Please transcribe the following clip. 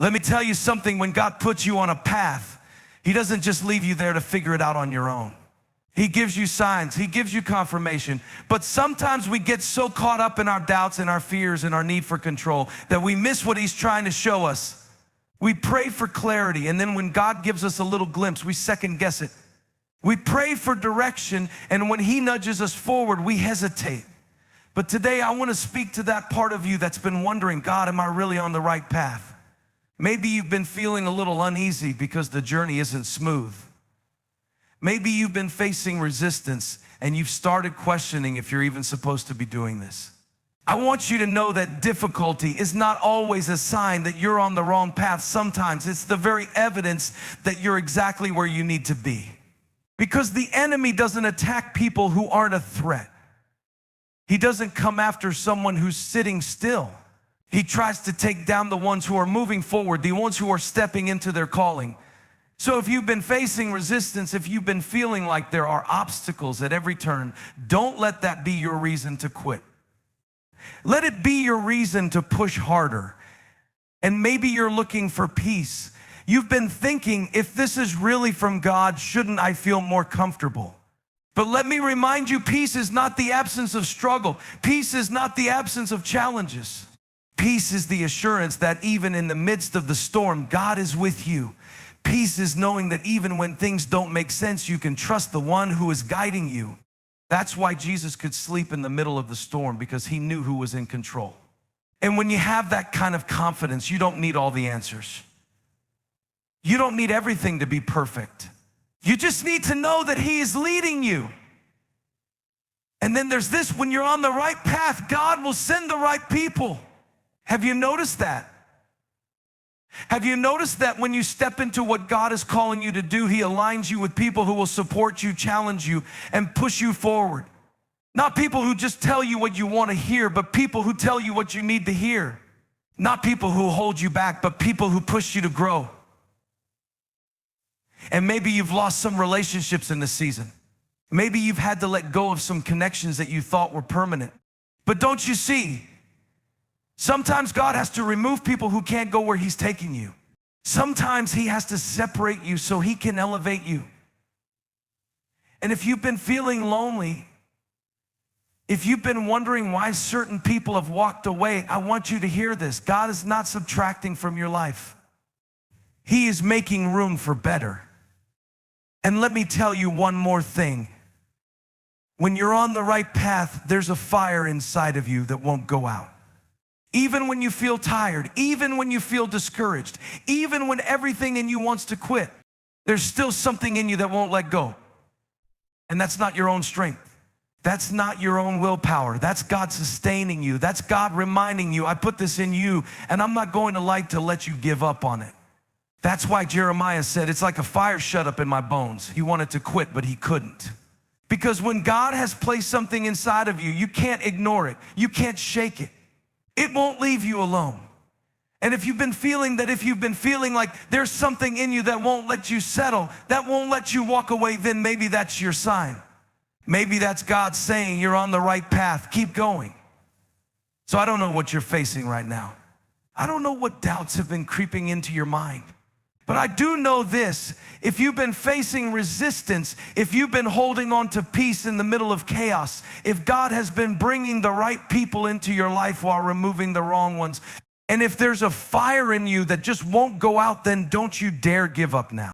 Let me tell you something, when God puts you on a path, He doesn't just leave you there to figure it out on your own. He gives you signs, He gives you confirmation. But sometimes we get so caught up in our doubts and our fears and our need for control that we miss what He's trying to show us. We pray for clarity, and then when God gives us a little glimpse, we second guess it. We pray for direction, and when He nudges us forward, we hesitate. But today I want to speak to that part of you that's been wondering, God, am I really on the right path? Maybe you've been feeling a little uneasy because the journey isn't smooth. Maybe you've been facing resistance and you've started questioning if you're even supposed to be doing this. I want you to know that difficulty is not always a sign that you're on the wrong path. Sometimes it's the very evidence that you're exactly where you need to be. Because the enemy doesn't attack people who aren't a threat. He doesn't come after someone who's sitting still. He tries to take down the ones who are moving forward, the ones who are stepping into their calling. So if you've been facing resistance, if you've been feeling like there are obstacles at every turn, don't let that be your reason to quit. Let it be your reason to push harder. And maybe you're looking for peace. You've been thinking, if this is really from God, shouldn't I feel more comfortable? But let me remind you, peace is not the absence of struggle. Peace is not the absence of challenges. Peace is the assurance that even in the midst of the storm, God is with you. Peace is knowing that even when things don't make sense, you can trust the one who is guiding you. That's why Jesus could sleep in the middle of the storm, because He knew who was in control. And when you have that kind of confidence, you don't need all the answers. You don't need everything to be perfect. You just need to know that He is leading you. And then there's this, when you're on the right path, God will send the right people. Have you noticed that? Have you noticed that when you step into what God is calling you to do, He aligns you with people who will support you, challenge you, and push you forward? Not people who just tell you what you want to hear, but people who tell you what you need to hear. Not people who hold you back, but people who push you to grow. And maybe you've lost some relationships in this season. Maybe you've had to let go of some connections that you thought were permanent. But don't you see? Sometimes God has to remove people who can't go where He's taking you. Sometimes He has to separate you so He can elevate you. And if you've been feeling lonely, if you've been wondering why certain people have walked away, I want you to hear this. God is not subtracting from your life. He is making room for better. And let me tell you one more thing. When you're on the right path, there's a fire inside of you that won't go out. Even when you feel tired, even when you feel discouraged, even when everything in you wants to quit, there's still something in you that won't let go. And that's not your own strength. That's not your own willpower. That's God sustaining you. That's God reminding you, I put this in you, and I'm not going to like to let you give up on it. That's why Jeremiah said, it's like a fire shut up in my bones. He wanted to quit, but he couldn't. Because when God has placed something inside of you, you can't ignore it. You can't shake it. It won't leave you alone. And if you've been feeling like there's something in you that won't let you settle, that won't let you walk away, then maybe that's your sign. Maybe that's God saying you're on the right path. Keep going. So I don't know what you're facing right now. I don't know what doubts have been creeping into your mind. But I do know this, if you've been facing resistance, if you've been holding on to peace in the middle of chaos, if God has been bringing the right people into your life while removing the wrong ones, and if there's a fire in you that just won't go out, then don't you dare give up now.